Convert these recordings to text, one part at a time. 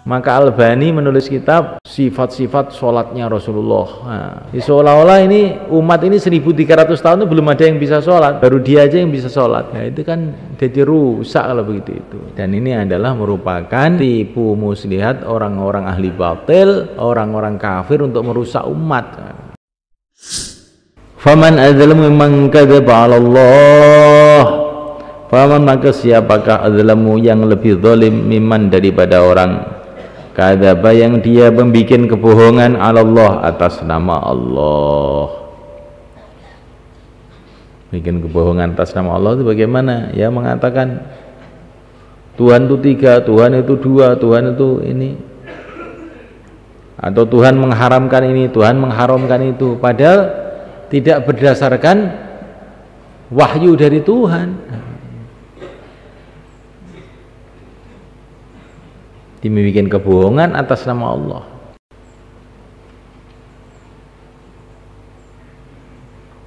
Maka Albani menulis kitab sifat-sifat sholatnya Rasulullah. Nah, seolah-olah ini umat ini 1300 tahun itu belum ada yang bisa sholat, baru dia aja yang bisa sholat. Nah, itu kan jadi rusak kalau begitu itu. Dan ini adalah merupakan tipu muslihat orang-orang ahli batil, orang-orang kafir untuk merusak umat. Faman adzlamu mimman kadzaba 'ala Allah. Faman, maka siapakah adzlamu yang lebih zalim mimman daripada orang kadzaba yang dia membikin kebohongan 'ala Allah atas nama Allah. Bikin kebohongan atas nama Allah itu bagaimana? Ya mengatakan Tuhan itu 3, Tuhan itu 2, Tuhan itu ini, atau Tuhan mengharamkan ini, Tuhan mengharamkan itu, padahal tidak berdasarkan wahyu dari Tuhan. Dibikin kebohongan atas nama Allah.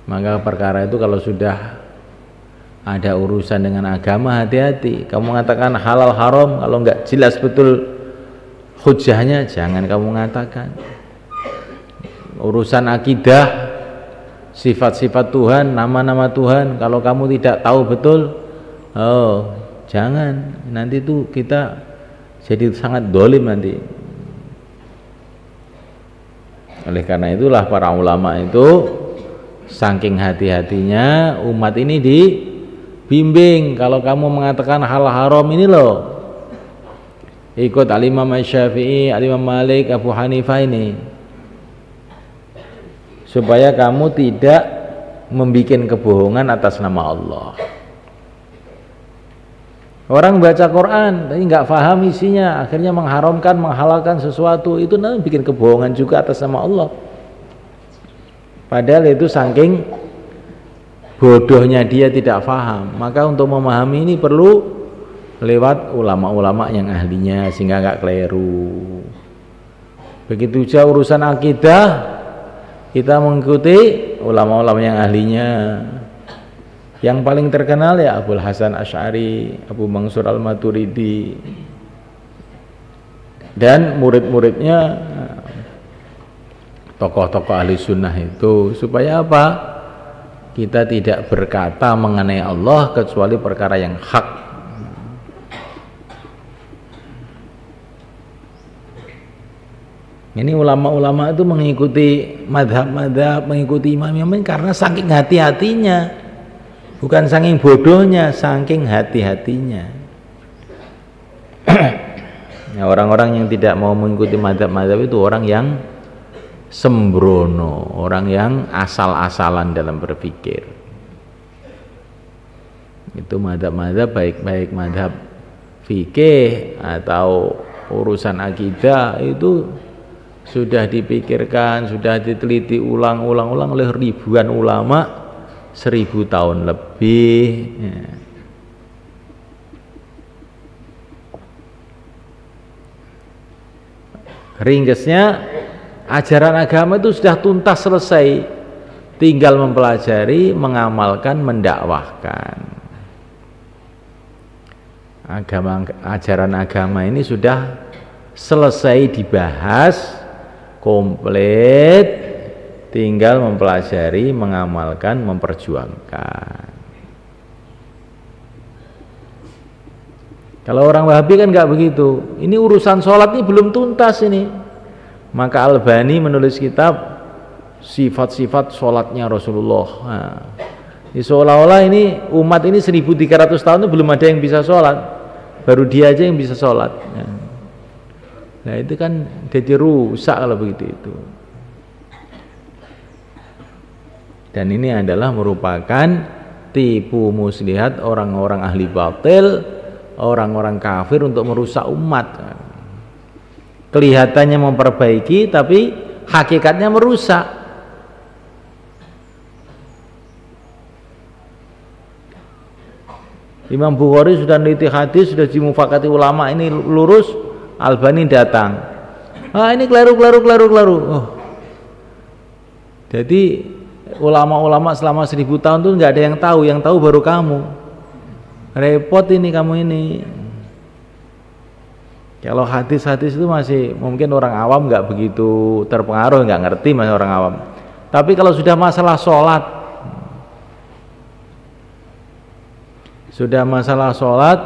Maka perkara itu kalau sudah ada urusan dengan agama, hati-hati. Kamu mengatakan halal haram, kalau nggak jelas betul hujahnya, jangan kamu mengatakan. Urusan akidah, sifat-sifat Tuhan, nama-nama Tuhan, kalau kamu tidak tahu betul, jangan. Nanti itu kita jadi sangat dolim nanti. Oleh karena itulah para ulama itu saking hati-hatinya umat ini dibimbing. Kalau kamu mengatakan hal haram ini loh, ikut Al-Imam Syafi'i, Al-Imam Malik, Abu Hanifah ini, supaya kamu tidak membikin kebohongan atas nama Allah. Orang baca Quran tapi nggak paham isinya, akhirnya mengharamkan, menghalalkan sesuatu, itu nanti bikin kebohongan juga atas nama Allah. Padahal itu saking bodohnya dia tidak paham. Maka untuk memahami ini perlu lewat ulama-ulama yang ahlinya sehingga nggak keliru. Begitu juga urusan akidah, kita mengikuti ulama-ulama yang ahlinya. Yang paling terkenal ya Abul Hasan Asy'ari, Abu Mansur Al-Maturidi, dan murid-muridnya tokoh-tokoh ahli sunnah itu. Supaya apa? Kita tidak berkata mengenai Allah kecuali perkara yang hak. Ini ulama-ulama itu mengikuti madhab-madhab, mengikuti imam-imam karena saking hati-hatinya, bukan saking bodohnya, saking hati-hatinya. Nah, orang-orang yang tidak mau mengikuti madhab-madhab itu orang yang sembrono, orang yang asal-asalan dalam berpikir. Itu madhab-madhab, baik-baik madhab fikih atau urusan akidah, itu sudah dipikirkan, sudah diteliti ulang-ulang oleh ribuan ulama, 1000 tahun lebih ya. Ringkasnya ajaran agama itu sudah tuntas selesai, tinggal mempelajari, mengamalkan, mendakwahkan. Ajaran agama ini sudah selesai dibahas komplit, tinggal mempelajari, mengamalkan, memperjuangkan. Kalau orang Wahabi kan nggak begitu. Ini urusan sholat ini belum tuntas ini. Maka Albani menulis kitab sifat-sifat sholatnya Rasulullah. Nah, seolah-olah ini umat ini 1300 tahun itu belum ada yang bisa sholat, baru dia aja yang bisa sholat. Nah, itu kan jadi rusak kalau begitu itu. Dan ini adalah merupakan tipu muslihat orang-orang ahli batil, orang-orang kafir untuk merusak umat. Kelihatannya memperbaiki tapi hakikatnya merusak. Imam Bukhari sudah neliti hadis, sudah dimufakati ulama ini lurus, Albani datang. Ini keliru. Oh. Jadi ulama-ulama selama 1000 tahun tuh nggak ada yang tahu baru kamu. Repot ini kamu ini. Kalau hadis-hadis itu masih mungkin orang awam nggak begitu terpengaruh, nggak ngerti masih orang awam. Tapi kalau sudah masalah sholat,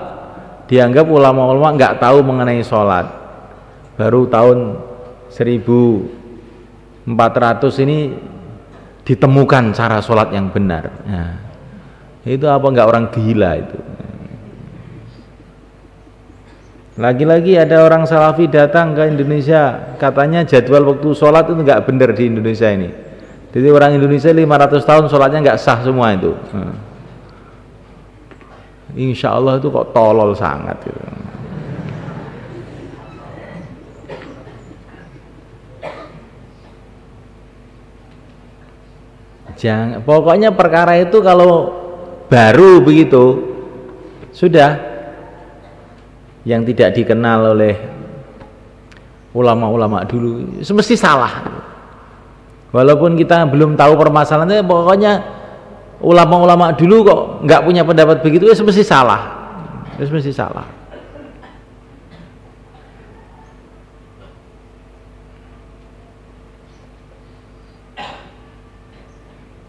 dianggap ulama-ulama nggak tahu mengenai sholat. Baru tahun 1400 ini ditemukan cara sholat yang benar. Nah, itu apa nggak orang gila itu? Lagi-lagi ada orang Salafi datang ke Indonesia, katanya jadwal waktu sholat itu nggak benar di Indonesia ini. Jadi orang Indonesia 500 tahun sholatnya nggak sah semua itu. Insya Allah itu kok tolol sangat gitu. Jangan, pokoknya perkara itu kalau baru begitu sudah yang tidak dikenal oleh ulama-ulama dulu semesti salah. Walaupun kita belum tahu permasalahannya, pokoknya ulama-ulama dulu kok nggak punya pendapat begitu, ya semesti salah. Ya semesti salah.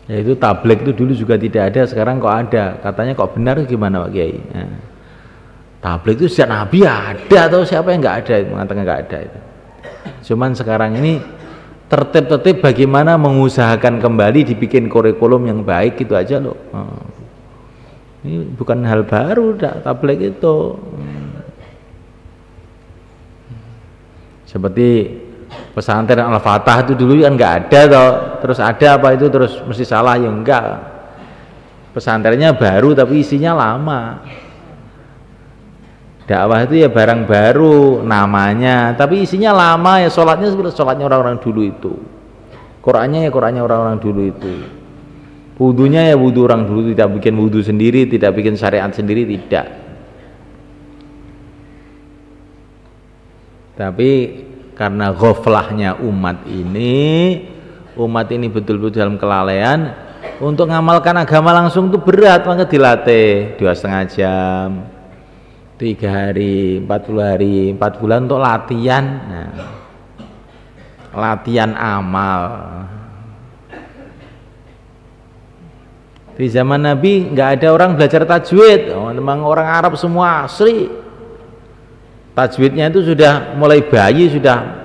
Ya itu tabligh itu dulu juga tidak ada, sekarang kok ada. Katanya kok benar, gimana Pak Kiai? Nah, tabligh itu sejak Nabi ada atau siapa yang nggak ada, mengatakan nggak ada itu. Cuman sekarang ini tertib-tertib bagaimana mengusahakan kembali dibikin kurikulum yang baik, itu aja loh. Ini bukan hal baru tabligh itu. Seperti pesantren Al-Fatah itu dulu kan nggak ada toh, terus ada apa itu terus mesti salah, ya enggak. Pesantrennya baru tapi isinya lama. Dakwah itu ya barang baru namanya, tapi isinya lama, ya sholatnya seperti sholatnya orang-orang dulu itu, Qur'annya ya Qur'annya orang-orang dulu itu, wudunya ya wudu orang dulu, tidak bikin wudu sendiri, tidak bikin syariat sendiri, tidak. Tapi karena ghaflahnya umat ini betul-betul dalam kelalaian, untuk ngamalkan agama langsung itu berat, maka dilatih 2,5 jam, 3 hari, 40 hari, 4 bulan untuk latihan. Nah, latihan amal. Di zaman Nabi nggak ada orang belajar tajwid. Memang orang Arab semua asli. Tajwidnya itu sudah mulai bayi sudah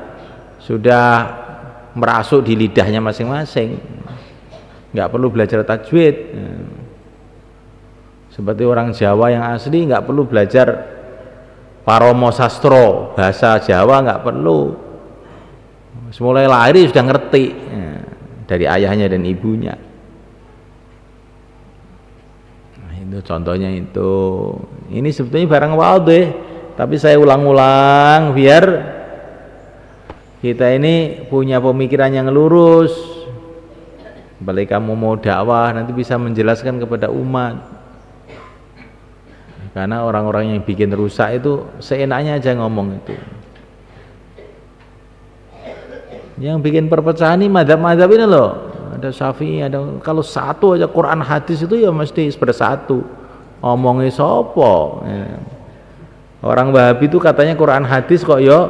merasuk di lidahnya masing-masing. Nggak perlu belajar tajwid. Seperti orang Jawa yang asli nggak perlu belajar paromo sastro, bahasa Jawa nggak perlu, mulai lahir sudah ngerti dari ayahnya dan ibunya. Nah, itu contohnya itu. Ini sebetulnya barang wadih, tapi saya ulang-ulang biar kita ini punya pemikiran yang lurus. Balik kamu mau dakwah nanti bisa menjelaskan kepada umat. Karena orang-orang yang bikin rusak itu seenaknya aja ngomong itu. Yang bikin perpecahan ini madhab-madhab ini loh. Ada Syafi'i, ada, kalau satu aja Quran hadis itu ya mesti bersatu. Ngomongnya sopo. Orang Wahabi itu katanya Quran hadis kok yo.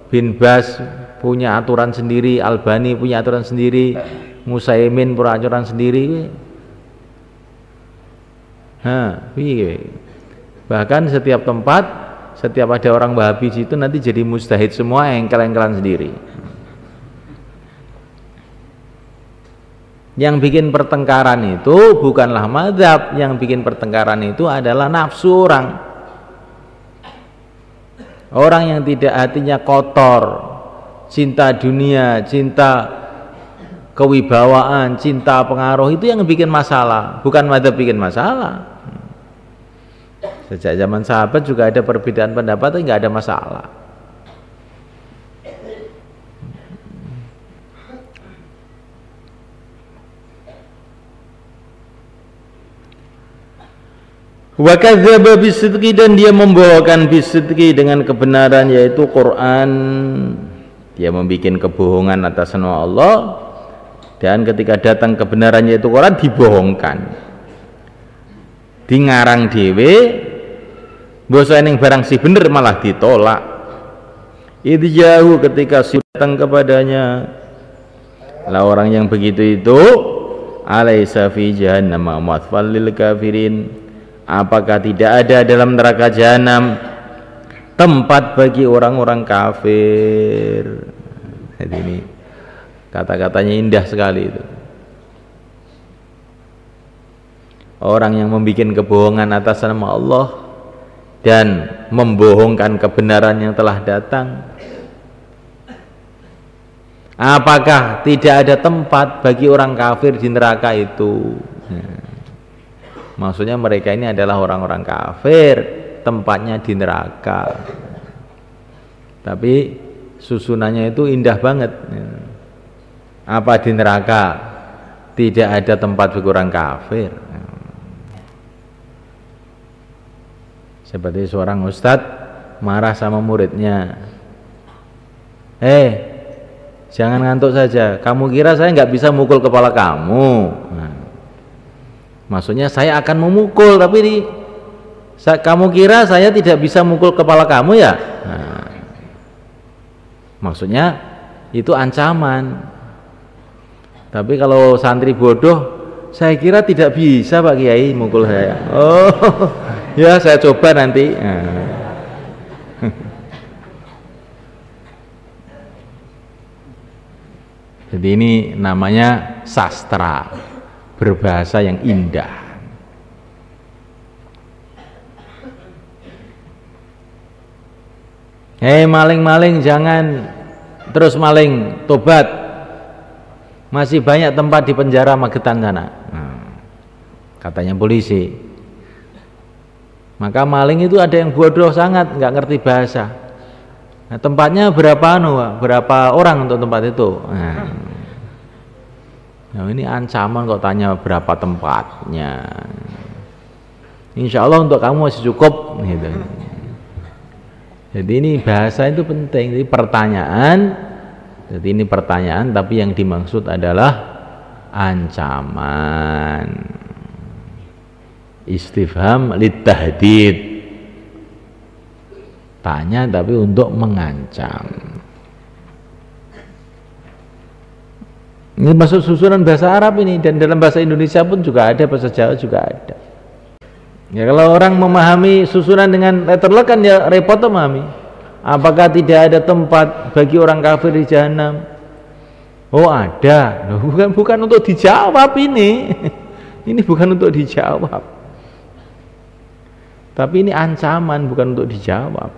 Bin Bas punya aturan sendiri, Albani punya aturan sendiri, Musaimin punya aturan sendiri. Bahkan setiap tempat, setiap ada orang Wahabi situ nanti jadi mustahid semua, engkel-engkelan sendiri. Yang bikin pertengkaran itu bukanlah mazhab, yang bikin pertengkaran itu adalah nafsu orang. Orang yang tidak hatinya kotor, cinta dunia, cinta kewibawaan, cinta pengaruh, itu yang bikin masalah, bukan mazhab bikin masalah. Sejak zaman sahabat juga ada perbedaan pendapat, nggak ada masalah. Wa kadzdzaba bisidqi, dan dia membawakan bisidqi dengan kebenaran, yaitu Quran. Dia membuat kebohongan atas nama Allah dan ketika datang kebenarannya itu Quran dibohongkan, di ngarang dhewe, bosa ning barang si bener malah ditolak. Itu jauh ketika sudah datang kepadanya. Lah orang yang begitu itu alaisa fi jahannam mathwal lil kafirin, apakah tidak ada dalam neraka jahanam tempat bagi orang-orang kafir. Jadi ini kata-katanya indah sekali itu. Orang yang membuat kebohongan atas nama Allah dan membohongkan kebenaran yang telah datang, apakah tidak ada tempat bagi orang kafir di neraka itu? Maksudnya mereka ini adalah orang-orang kafir, tempatnya di neraka. Tapi susunannya itu indah banget. Apa di neraka tidak ada tempat bagi orang kafir? Seperti seorang ustadz marah sama muridnya, jangan ngantuk saja, kamu kira saya nggak bisa mukul kepala kamu? Maksudnya saya akan memukul, tapi kamu kira saya tidak bisa mukul kepala kamu ya? Maksudnya itu ancaman. Tapi kalau santri bodoh, saya kira tidak bisa Pak Kiai mukul saya. Oh ya, saya coba nanti. Jadi ini namanya sastra, berbahasa yang indah. Maling-maling jangan terus maling, tobat. Masih banyak tempat di penjara Magetan sana. Katanya polisi. Maka maling itu ada yang bodoh sangat, nggak ngerti bahasa. Nah, tempatnya berapa orang untuk tempat itu? Nah, ini ancaman kok tanya berapa tempatnya. Insya Allah untuk kamu masih cukup gitu. Jadi ini bahasa itu penting. Jadi ini pertanyaan, tapi yang dimaksud adalah ancaman. Istifham litahdid, tanya tapi untuk mengancam. Ini masuk susunan bahasa Arab ini, dan dalam bahasa Indonesia pun juga ada, bahasa Jawa juga ada. Ya kalau orang memahami susunan dengan letterlock kan ya repot memahami. Apakah tidak ada tempat bagi orang kafir di jahanam? Oh ada. Bukan untuk dijawab ini. Ini bukan untuk dijawab. Tapi ini ancaman, bukan untuk dijawab.